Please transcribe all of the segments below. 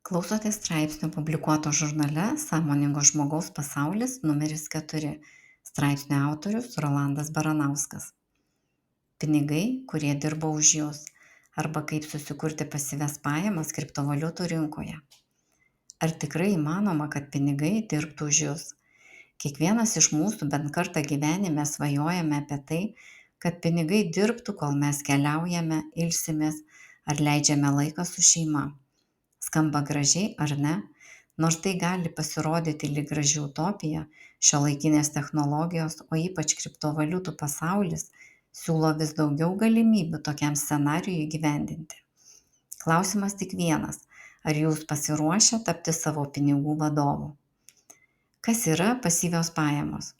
Klausote straipsnio publikuoto žurnale Sąmoningo žmogaus pasaulis numeris 4. Straipsnio autorius Rolandas Baranauskas. Pinigai, kurie dirba už jūs. Arba kaip susikurti pasyvias pajamas kriptovaliutų rinkoje. Ar tikrai įmanoma, kad pinigai dirbtų už jūs? Kiekvienas iš mūsų bent kartą gyvenime svajojame apie tai, kad pinigai dirbtų, kol mes keliaujame, ilsimės ar leidžiame laiką su šeima. Skamba gražiai ar ne? Nors tai gali pasirodyti lyg graži utopija, šiuolaikinės technologijos, o ypač kriptovaliutų pasaulis, siūlo vis daugiau galimybių tokiam scenarijui įgyvendinti. Klausimas tik vienas: ar jūs pasiruošę tapti savo pinigų vadovu? Kas yra pasyvios pajamos?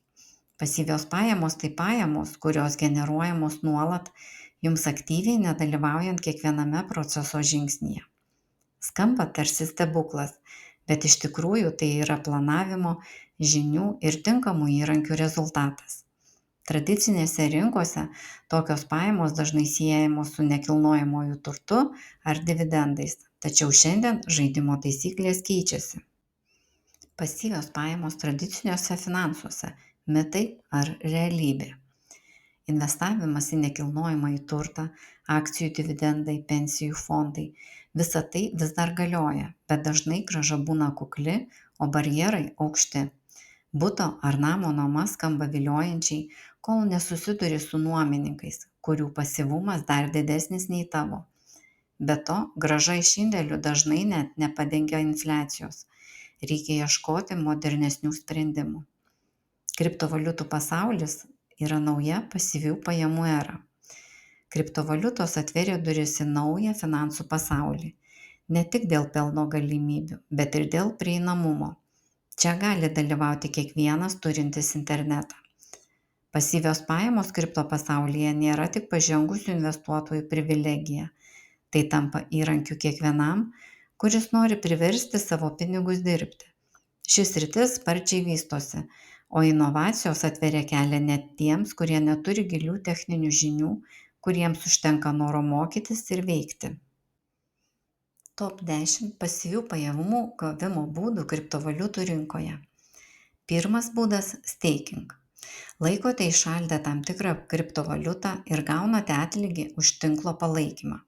Pasyvios pajamos tai pajamos, kurios generuojamos nuolat, jums aktyviai nedalyvaujant kiekviename proceso žingsnyje. Skamba tarsi stebuklas, bet iš tikrųjų tai yra planavimo, žinių ir tinkamų įrankių rezultatas. Tradicinėse rinkose tokios pajamos dažnai siejamos su nekilnojamuoju turtu ar dividendais, tačiau šiandien žaidimo taisyklės keičiasi. Pasyvios pajamos tradiciniuose finansuose – mitai ar realybė? Investavimas į nekilnojamąjį turtą, akcijų dividendai, pensijų fondai – visa tai vis dar galioja, bet dažnai grąža būna kukli, o barjerai aukšti. Buto ar namo nuoma skamba viliojančiai, kol nesusiduri su nuomininkais, kurių pasyvumas dar didesnis nei tavo. Be to, grąža iš indėlių dažnai net nepadengia infliacijos. Reikia ieškoti modernesnių sprendimų. Kriptovaliutų pasaulis yra nauja pasyvių pajamų era. Kriptovaliutos atvėrė duris į naują finansų pasaulį. Ne tik dėl pelno galimybių, bet ir dėl prieinamumo. Čia gali dalyvauti kiekvienas turintis internetą. Pasyvios pajamos kripto pasaulyje nėra tik pažengusių investuotojų privilegija. Tai tampa įrankiu kiekvienam, kuris nori priversti savo pinigus dirbti. Šis sritis sparčiai vystosi, o inovacijos atveria kelią net tiems, kurie neturi gilių techninių žinių, kuriems užtenka noro mokytis ir veikti. Top 10 pasyvių pajamų gavimo būdų kriptovaliutų rinkoje. Pirmas būdas – staking. Laikote įšaldę tam tikrą kriptovaliutą ir gaunate atlygį už tinklo palaikymą.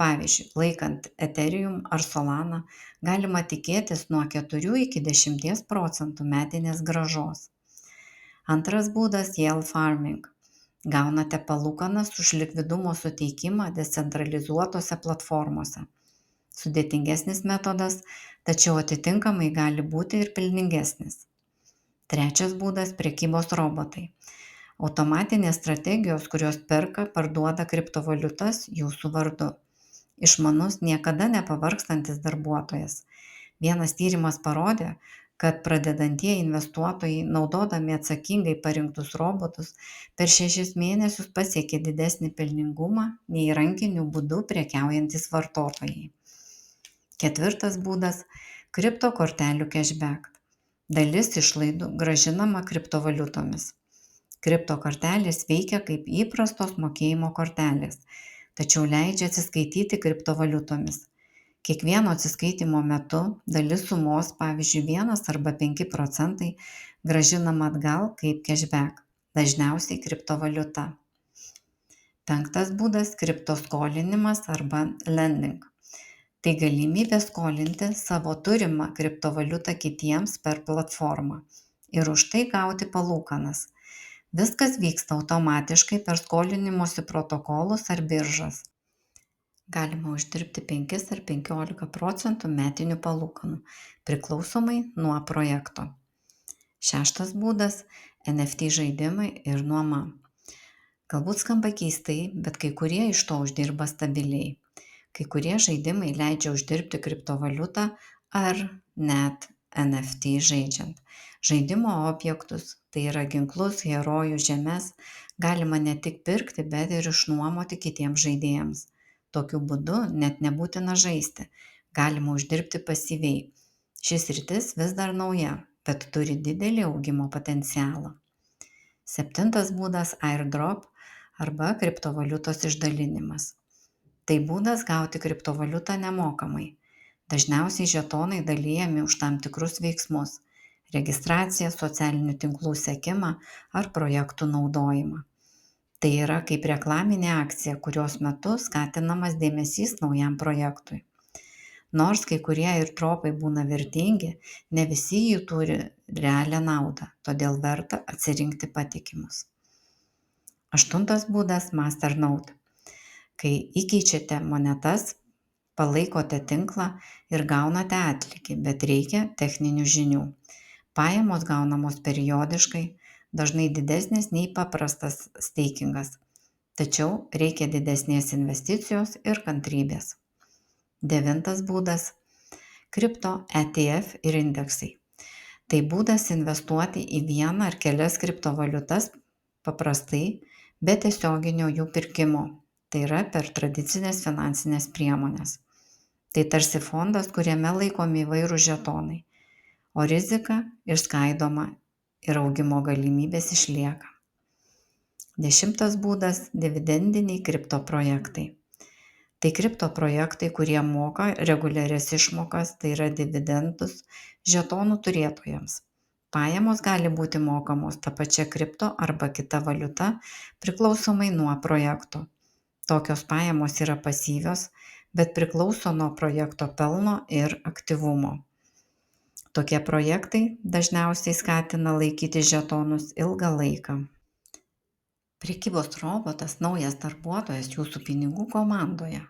Pavyzdžiui, laikant Ethereum ar Solana galima tikėtis nuo 4 iki 10% metinės grąžos. Antras būdas – yield farming. Gaunate palūkanas už likvidumo suteikimą decentralizuotose platformose. Sudėtingesnis metodas, tačiau atitinkamai gali būti ir pelningesnis. Trečias būdas – prekybos robotai. Automatinės strategijos, kurios perka, parduoda kriptovaliutas jūsų vardu. Išmanus, niekada nepavargstantis darbuotojas. Vienas tyrimas parodė, kad pradedantieji investuotojai, naudodami atsakingai parinktus robotus, per 6 mėnesius pasiekė didesnį pelningumą nei rankiniu būdu prekiaujantys vartotojai. Ketvirtas būdas – kripto kortelių cashback. Dalis išlaidų grąžinama kriptovaliutomis. Kripto kortelės veikia kaip įprastos mokėjimo kortelės, tačiau leidžia atsiskaityti kriptovaliutomis. Kiekvieno atsiskaitimo metu dalis sumos, pavyzdžiui 1 arba 5%, grąžinama atgal kaip cashback, dažniausiai kriptovaliuta. Penktas būdas – kriptoskolinimas arba lending. Tai galimybė skolinti savo turimą kriptovaliutą kitiems per platformą ir už tai gauti palūkanas. Viskas vyksta automatiškai per skolinimosi protokolus ar biržas. Galima uždirbti 5 ar 15% metinių palūkanų, priklausomai nuo projekto. Šeštas būdas – NFT žaidimai ir nuoma. Galbūt skamba keistai, bet kai kurie iš to uždirba stabiliai. Kai kurie žaidimai leidžia uždirbti kriptovaliutą ar net NFT žaidžiant. Žaidimo objektus, tai yra ginklus, herojų, žemes, galima ne tik pirkti, bet ir išnuomoti kitiems žaidėjams. Tokiu būdu net nebūtina žaisti, galima uždirbti pasyviai. Šis sritis vis dar nauja, bet turi didelį augimo potencialą. Septintas būdas – airdrop arba kriptovaliutos išdalinimas. Tai būdas gauti kriptovaliutą nemokamai. Dažniausiai žetonai dalijami už tam tikrus veiksmus – registraciją, socialinių tinklų sekimą ar projektų naudojimą. Tai yra kaip reklaminė akcija, kurios metu skatinamas dėmesys naujam projektui. Nors kai kurie airdropai būna vertingi, ne visi jų turi realią naudą, todėl verta atsirinkti patikimus. 8 būdas – Masternode. Kai įkeičiate monetas, palaikote tinklą ir gaunate atlygį, bet reikia techninių žinių. Pajamos gaunamos periodiškai, dažnai didesnės nei paprastas steikingas, tačiau reikia didesnės investicijos ir kantrybės. 9 būdas – kripto, ETF ir indeksai. Tai būdas investuoti į vieną ar kelias kriptovaliutas paprastai, be tiesioginio jų pirkimo, tai yra per tradicinės finansinės priemonės. Tai tarsi fondas, kuriame laikomi įvairūs žetonai, o rizika išskaidoma ir augimo galimybės išlieka. 10 būdas – dividendiniai kripto projektai. Tai kripto projektai, kurie moka reguliarias išmokas, tai yra dividendus žetonų turėtojams. Pajamos gali būti mokamos ta pačia kripto arba kita valiuta priklausomai nuo projekto. Tokios pajamos yra pasyvios, bet priklauso nuo projekto pelno ir aktyvumo. Tokie projektai dažniausiai skatina laikyti žetonus ilgą laiką. Prekybos robotas – naujas darbuotojas jūsų pinigų komandoje.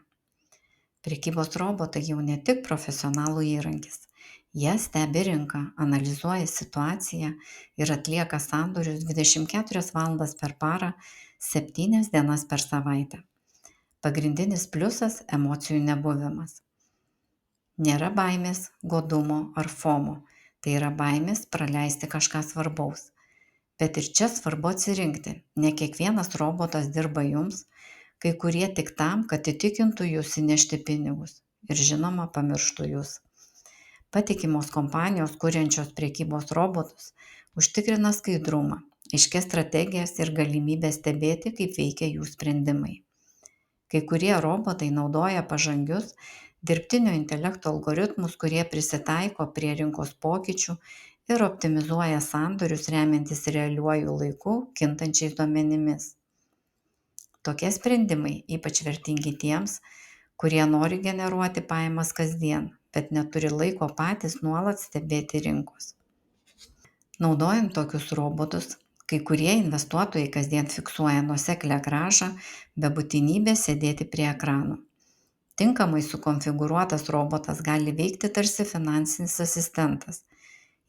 Prekybos robotai jau ne tik profesionalų įrankis. Jie stebi rinką, analizuoja situaciją ir atlieka sandorius 24 valandas per parą, 7 dienas per savaitę. Pagrindinis pliusas – emocijų nebuvimas. Nėra baimės, godumo ar FOMO, tai yra baimės praleisti kažką svarbaus. Bet ir čia svarbu atsirinkti, ne kiekvienas robotas dirba jums, kai kurie tik tam, kad įtikintų jūs įnešti pinigus ir žinoma pamirštų jūs. Patikimos kompanijos, kuriančios prekybos robotus, užtikrina skaidrumą, aiškias strategijas ir galimybę stebėti, kaip veikia jų sprendimai. Kai kurie robotai naudoja pažangius dirbtinio intelekto algoritmus, kurie prisitaiko prie rinkos pokyčių ir optimizuoja sandorius remiantis realiuoju laiku kintančiais duomenimis. Tokie sprendimai ypač vertingi tiems, kurie nori generuoti pajamas kasdien, bet neturi laiko patys nuolat stebėti rinkos. Naudojant tokius robotus, kai kurie investuotojai kasdien fiksuoja nuoseklią grąžą be būtinybės sėdėti prie ekranų. Tinkamai sukonfigūruotas robotas gali veikti tarsi finansinis asistentas.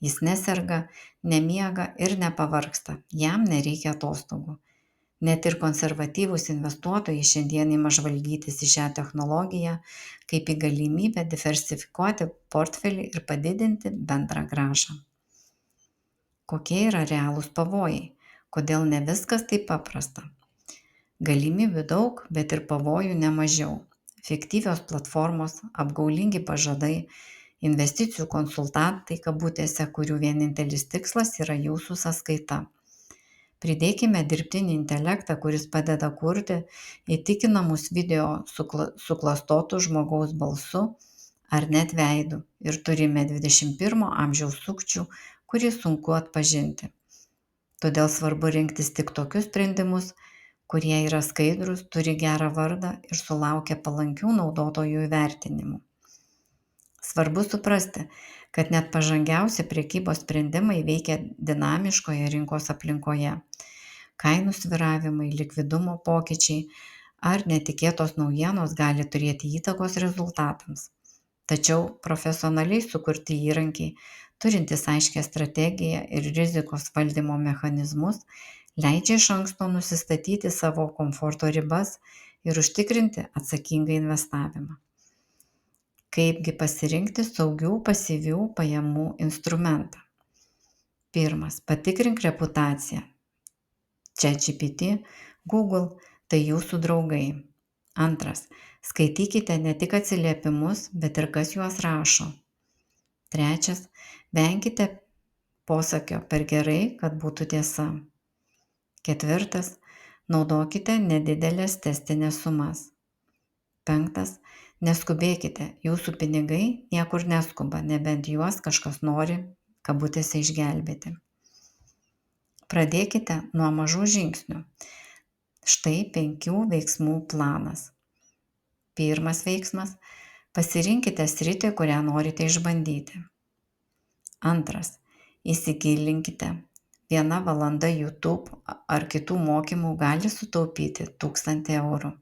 Jis neserga, nemiega ir nepavargsta, jam nereikia atostogų. Net ir konservatyvūs investuotojai šiandien ima žvalgytis į šią technologiją kaip į galimybę diversifikuoti portfelį ir padidinti bendrą grąžą. Kokie yra realūs pavojai? Kodėl ne viskas taip paprasta? Galimybių daug, bet ir pavojų nemažiau. Fiktyvios platformos, apgaulingi pažadai, investicijų konsultantai kabutėse, kurių vienintelis tikslas yra jūsų sąskaita. Pridėkime dirbtinį intelektą, kuris padeda kurti įtikinamus video suklastotų žmogaus balsu ar net veidu ir turime 21 amžiaus sukčių, kurį sunku atpažinti. Todėl svarbu rinktis tik tokius sprendimus, kurie yra skaidrūs, turi gerą vardą ir sulaukia palankių naudotojų įvertinimų. Svarbu suprasti, kad net pažangiausi prekybos sprendimai veikia dinamiškoje rinkos aplinkoje. Kainų svyravimai, likvidumo pokyčiai ar netikėtos naujienos gali turėti įtakos rezultatams. Tačiau profesionaliai sukurti įrankiai, turintys aiškią strategiją ir rizikos valdymo mechanizmus, leidžia iš anksto nusistatyti savo komforto ribas ir užtikrinti atsakingą investavimą. Kaipgi pasirinkti saugių pasyvių pajamų instrumentą? 1. Patikrink reputaciją. ChatGPT, Google – tai jūsų draugai. 2. Skaitykite ne tik atsiliepimus, bet ir kas juos rašo. 3. Venkite posakio per gerai, kad būtų tiesa. 4. Naudokite nedidelės testinės sumas. 5. Neskubėkite, jūsų pinigai niekur neskuba, nebent juos kažkas nori kabutėse išgelbėti. Pradėkite nuo mažų žingsnių. Štai 5 veiksmų planas. Pirmas veiksmas – pasirinkite sritį, kurią norite išbandyti. Antras – įsigilinkite. 1 valanda YouTube ar kitų mokymų gali sutaupyti 1000 eurų.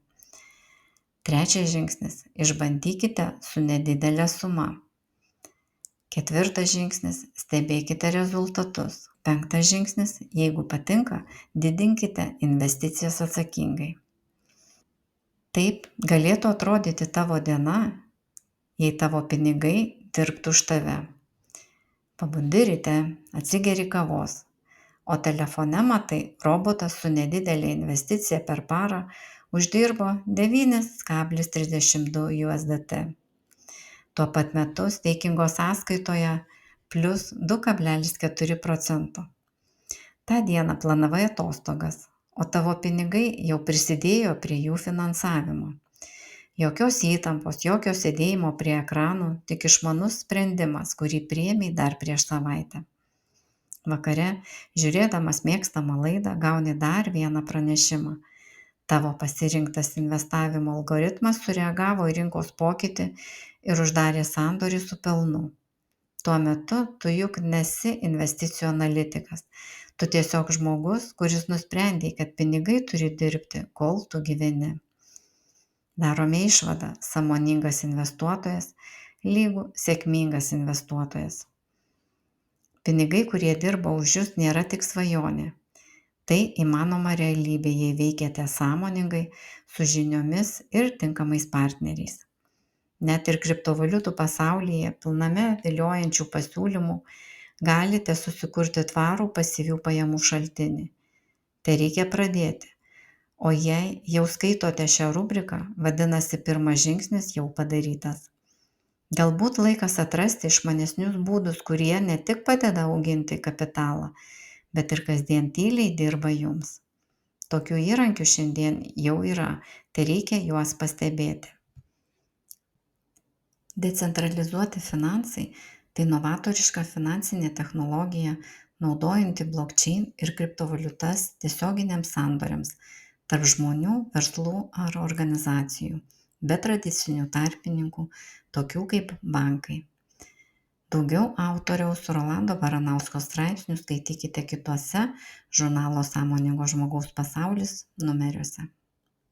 Trečias žingsnis – išbandykite su nedidelė suma. Ketvirtas žingsnis – stebėkite rezultatus. Penktas žingsnis – jeigu patinka, didinkite investicijas atsakingai. Taip galėtų atrodyti tavo diena, jei tavo pinigai dirbtų už tave. Pabundi ryte, atsigeri kavos, o telefone matai, robotas su nedidelė investicija per parą uždirbo 9,32 USDT. Tuo pat metu steikingo sąskaitoje plus 2,4%. Ta dieną planavai atostogas, o tavo pinigai jau prisidėjo prie jų finansavimo. Jokios įtampos, jokio sėdėjimo prie ekranų, tik išmanus sprendimas, kurį priėmei dar prieš savaitę. Vakare, žiūrėdamas mėgstamą laidą, gauni dar vieną pranešimą. Tavo pasirinktas investavimo algoritmas sureagavo į rinkos pokytį ir uždarė sandorį su pelnu. Tuo metu tu juk nesi investicijų analitikas. Tu tiesiog žmogus, kuris nusprendė, kad pinigai turi dirbti, kol tu gyveni. Darome išvadą: sąmoningas investuotojas lygu sėkmingas investuotojas. Pinigai, kurie dirba už jus, nėra tik svajonė. Tai įmanoma realybė, jei veikiate sąmoningai, su žiniomis ir tinkamais partneriais. Net ir kriptovaliutų pasaulyje, pilname viliojančių pasiūlymų, galite susikurti tvarų pasyvių pajamų šaltinį. Tai reikia pradėti. O jei jau skaitote šią rubriką, vadinasi, pirmas žingsnis jau padarytas. Galbūt laikas atrasti išmanesnius būdus, kurie ne tik padeda auginti kapitalą, bet ir kasdien tyliai dirba jums. Tokių įrankių šiandien jau yra, tai reikia juos pastebėti. Decentralizuoti finansai – tai novatoriška finansinė technologija, naudojanti blockchain ir kriptovaliutas tiesioginiams sandoriams tarp žmonių, verslų ar organizacijų, be tradicinių tarpininkų, tokių kaip bankai. Daugiau autoriaus Rolando Baranausko straipsnių skaitykite kituose žurnalo Sąmoningo žmogaus pasaulis numeriuose.